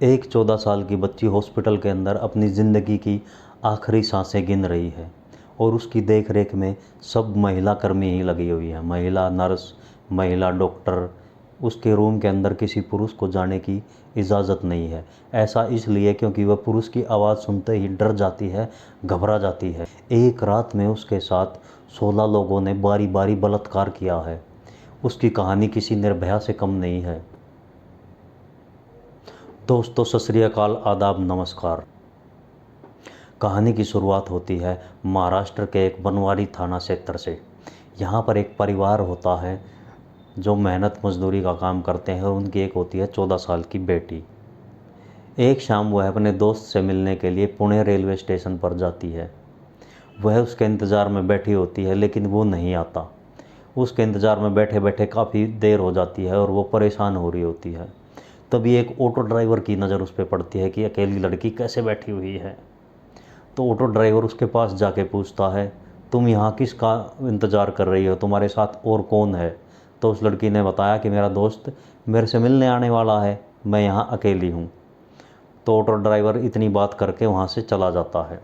एक 14 साल की बच्ची हॉस्पिटल के अंदर अपनी ज़िंदगी की आखिरी सांसें गिन रही है और उसकी देख रेख में सब महिला कर्मी ही लगी हुई हैं। महिला नर्स, महिला डॉक्टर। उसके रूम के अंदर किसी पुरुष को जाने की इजाज़त नहीं है। ऐसा इसलिए क्योंकि वह पुरुष की आवाज़ सुनते ही डर जाती है, घबरा जाती है। एक रात में उसके साथ 16 लोगों ने बारी बारी बलात्कार किया है। उसकी कहानी किसी निर्भया से कम नहीं है। दोस्तों, सत श्री अकाल, आदाब, नमस्कार। कहानी की शुरुआत होती है महाराष्ट्र के एक बनवारी थाना क्षेत्र से। यहाँ पर एक परिवार होता है जो मेहनत मजदूरी का काम करते हैं और उनकी एक होती है 14 साल की बेटी। एक शाम वह अपने दोस्त से मिलने के लिए पुणे रेलवे स्टेशन पर जाती है। वह उसके इंतज़ार में बैठी होती है लेकिन वो नहीं आता। उसके इंतज़ार में बैठे बैठे काफ़ी देर हो जाती है और वो परेशान हो रही होती है। तभी एक ऑटो ड्राइवर की नज़र उस पर पड़ती है कि अकेली लड़की कैसे बैठी हुई है। तो ऑटो ड्राइवर उसके पास जाके पूछता है, तुम यहाँ किसका इंतज़ार कर रही हो, तुम्हारे साथ और कौन है? तो उस लड़की ने बताया कि मेरा दोस्त मेरे से मिलने आने वाला है, मैं यहाँ अकेली हूँ। तो ऑटो ड्राइवर इतनी बात करके वहाँ से चला जाता है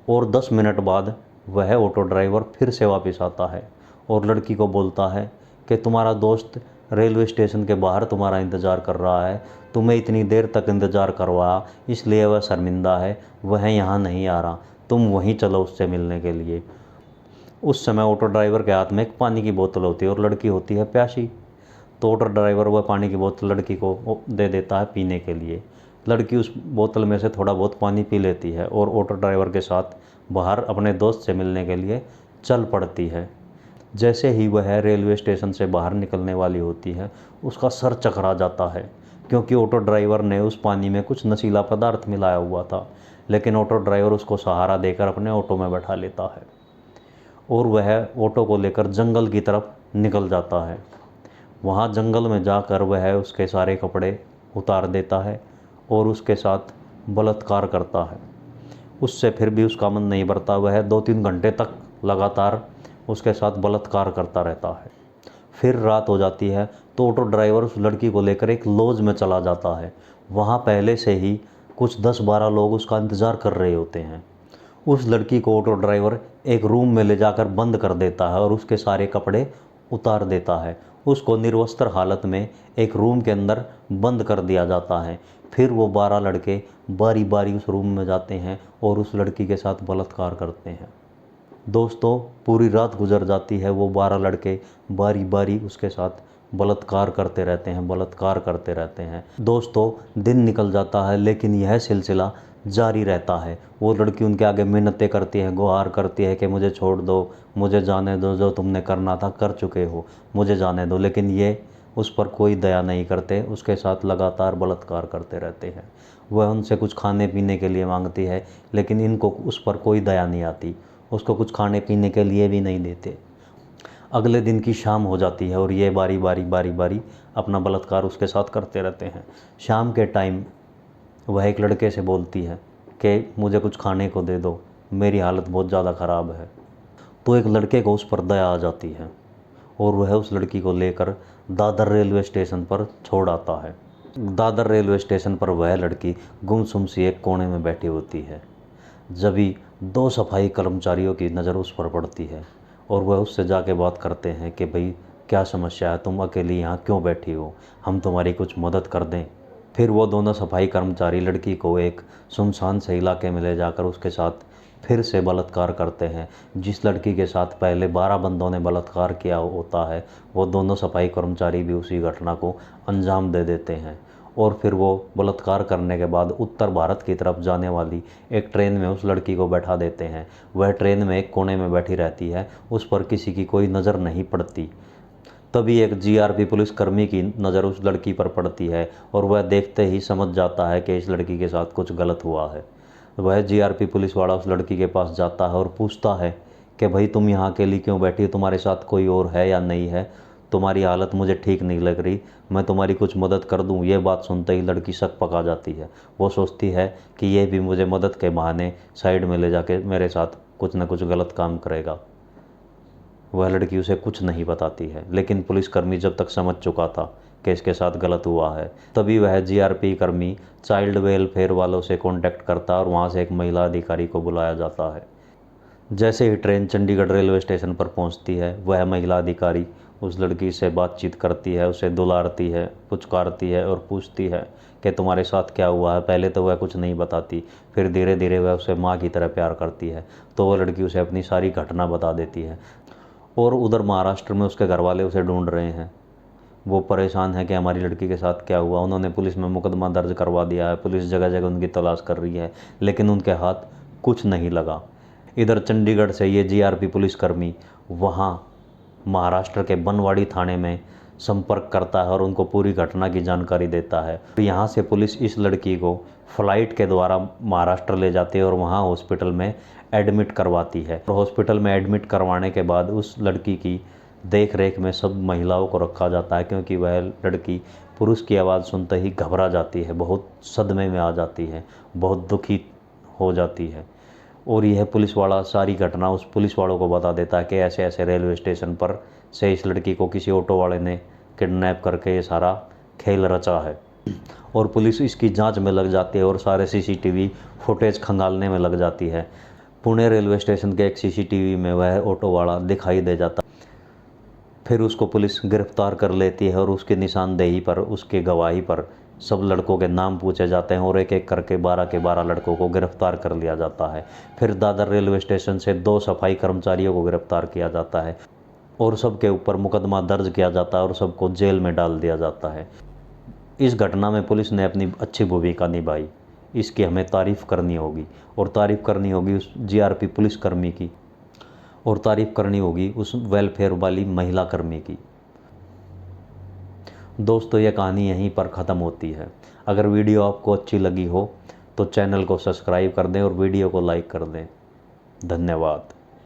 और 10 मिनट बाद वह ऑटो ड्राइवर फिर से वापस आता है और लड़की को बोलता है कि तुम्हारा दोस्त रेलवे स्टेशन के बाहर तुम्हारा इंतज़ार कर रहा है, तुम्हें इतनी देर तक इंतज़ार करवाया इसलिए वह शर्मिंदा है, वह यहाँ नहीं आ रहा, तुम वहीं चलो उससे मिलने के लिए। उस समय ऑटो ड्राइवर के हाथ में एक पानी की बोतल होती है और लड़की होती है प्यासी। तो ऑटो ड्राइवर वह पानी की बोतल लड़की को दे देता है पीने के लिए। लड़की उस बोतल में से थोड़ा बहुत पानी पी लेती है और ऑटो ड्राइवर के साथ बाहर अपने दोस्त से मिलने के लिए चल पड़ती है। जैसे ही वह रेलवे स्टेशन से बाहर निकलने वाली होती है, उसका सर चकरा जाता है क्योंकि ऑटो ड्राइवर ने उस पानी में कुछ नशीला पदार्थ मिलाया हुआ था। लेकिन ऑटो ड्राइवर उसको सहारा देकर अपने ऑटो में बैठा लेता है और वह ऑटो को लेकर जंगल की तरफ निकल जाता है। वहाँ जंगल में जाकर वह उसके सारे कपड़े उतार देता है और उसके साथ बलात्कार करता है। उससे फिर भी उसका मन नहीं भरता। वह 2-3 घंटे तक लगातार उसके साथ बलात्कार करता रहता है। फिर रात हो जाती है तो ऑटो ड्राइवर उस लड़की को लेकर एक लॉज में चला जाता है। वहाँ पहले से ही कुछ 10-12 लोग उसका इंतज़ार कर रहे होते हैं। उस लड़की को ऑटो ड्राइवर एक रूम में ले जाकर बंद कर देता है और उसके सारे कपड़े उतार देता है। उसको निर्वस्त्र हालत में एक रूम के अंदर बंद कर दिया जाता है। फिर वो 12 लड़के बारी बारी उस रूम में जाते हैं और उस लड़की के साथ बलात्कार करते हैं। दोस्तों, पूरी रात गुजर जाती है, वो 12 लड़के बारी बारी उसके साथ बलात्कार करते रहते हैं, बलात्कार करते रहते हैं। दोस्तों, दिन निकल जाता है लेकिन यह सिलसिला जारी रहता है। वो लड़की उनके आगे मिन्नतें करती है, गुहार करती है कि मुझे छोड़ दो, मुझे जाने दो, जो तुमने करना था कर चुके हो, मुझे जाने दो। लेकिन ये उस पर कोई दया नहीं करते, उसके साथ लगातार बलात्कार करते रहते हैं। वह उनसे कुछ खाने पीने के लिए मांगती है लेकिन इनको उस पर कोई दया नहीं आती, उसको कुछ खाने पीने के लिए भी नहीं देते। अगले दिन की शाम हो जाती है और ये बारी बारी अपना बलात्कार उसके साथ करते रहते हैं। शाम के टाइम वह एक लड़के से बोलती है कि मुझे कुछ खाने को दे दो, मेरी हालत बहुत ज़्यादा ख़राब है। तो एक लड़के को उस पर दया आ जाती है और वह उस लड़की को लेकर दादर रेलवे स्टेशन पर छोड़ आता है। दादर रेलवे स्टेशन पर वह लड़की गुमसुम सी एक कोने में बैठी होती है। जभी 2 सफाई कर्मचारियों की नज़र उस पर पड़ती है और वह उससे जाके बात करते हैं कि भाई क्या समस्या है, तुम अकेली यहाँ क्यों बैठी हो, हम तुम्हारी कुछ मदद कर दें। फिर वो दोनों सफाई कर्मचारी लड़की को एक सुनसान से इलाके में ले जाकर उसके साथ फिर से बलात्कार करते हैं। जिस लड़की के साथ पहले 12 बंदों ने बलात्कार किया होता है, वो दोनों सफाई कर्मचारी भी उसी घटना को अंजाम दे देते हैं। और फिर वो बलात्कार करने के बाद उत्तर भारत की तरफ जाने वाली एक ट्रेन में उस लड़की को बैठा देते हैं। वह ट्रेन में एक कोने में बैठी रहती है, उस पर किसी की कोई नज़र नहीं पड़ती। तभी एक जीआरपी पुलिसकर्मी की नज़र उस लड़की पर पड़ती है और वह देखते ही समझ जाता है कि इस लड़की के साथ कुछ गलत हुआ है। वह जीआरपी पुलिस वाला उस लड़की के पास जाता है और पूछता है कि भाई तुम यहाँ अकेली क्यों बैठी हो, तुम्हारे साथ कोई और है या नहीं है, तुम्हारी हालत मुझे ठीक नहीं लग रही, मैं तुम्हारी कुछ मदद कर दूँ। ये बात सुनते ही लड़की शक पका जाती है। वो सोचती है कि ये भी मुझे मदद के बहाने साइड में ले जाके मेरे साथ कुछ न कुछ गलत काम करेगा। वह लड़की उसे कुछ नहीं बताती है, लेकिन पुलिसकर्मी जब तक समझ चुका था कि इसके साथ गलत हुआ है। तभी वह जीआरपी कर्मी चाइल्ड वेलफेयर वालों से कांटेक्ट करता है और वहाँ से एक महिला अधिकारी को बुलाया जाता है। जैसे ही ट्रेन चंडीगढ़ रेलवे स्टेशन पर पहुंचती है, वह महिला अधिकारी उस लड़की से बातचीत करती है, उसे दुलारती है, पुचकारती है और पूछती है कि तुम्हारे साथ क्या हुआ है। पहले तो वह कुछ नहीं बताती, फिर धीरे धीरे वह उसे माँ की तरह प्यार करती है, तो वह लड़की उसे अपनी सारी घटना बता देती है। और उधर महाराष्ट्र में उसके घर वाले उसे ढूंढ रहे हैं। वो परेशान है कि हमारी लड़की के साथ क्या हुआ। उन्होंने पुलिस में मुकदमा दर्ज करवा दिया है, पुलिस जगह जगह उनकी तलाश कर रही है, लेकिन उनके हाथ कुछ नहीं लगा। इधर चंडीगढ़ से ये जीआरपी पुलिसकर्मी वहाँ महाराष्ट्र के बनवाड़ी थाने में संपर्क करता है और उनको पूरी घटना की जानकारी देता है। यहाँ से पुलिस इस लड़की को फ्लाइट के द्वारा महाराष्ट्र ले जाती है और वहाँ हॉस्पिटल में एडमिट करवाती है। और हॉस्पिटल में एडमिट करवाने के बाद उस लड़की की देख रेख में सब महिलाओं को रखा जाता है, क्योंकि वह लड़की पुरुष की आवाज़ सुनते ही घबरा जाती है, बहुत सदमे में आ जाती है, बहुत दुखी हो जाती है। और यह पुलिस वाला सारी घटना उस पुलिस वालों को बता देता है कि ऐसे ऐसे रेलवे स्टेशन पर से इस लड़की को किसी ऑटो वाले ने किडनैप करके ये सारा खेल रचा है। और पुलिस इसकी जांच में लग जाती है और सारे सीसीटीवी फुटेज खंगालने में लग जाती है। पुणे रेलवे स्टेशन के एक सीसीटीवी में वह ऑटो वाला दिखाई दे जाता। फिर उसको पुलिस गिरफ्तार कर लेती है और उसकी निशानदेही पर, उसकी गवाही पर सब लड़कों के नाम पूछे जाते हैं और एक एक करके 12 के 12 लड़कों को गिरफ्तार कर लिया जाता है। फिर दादर रेलवे स्टेशन से 2 सफाई कर्मचारियों को गिरफ्तार किया जाता है और सबके ऊपर मुकदमा दर्ज किया जाता है और सबको जेल में डाल दिया जाता है। इस घटना में पुलिस ने अपनी अच्छी भूमिका निभाई, इसकी हमें तारीफ़ करनी होगी। और तारीफ़ करनी होगी उस जीआरपी पुलिसकर्मी की, और तारीफ़ करनी होगी उस वेलफेयर वाली महिला कर्मी की। दोस्तों, यह कहानी यहीं पर ख़त्म होती है। अगर वीडियो आपको अच्छी लगी हो तो चैनल को सब्सक्राइब कर दें और वीडियो को लाइक कर दें। धन्यवाद।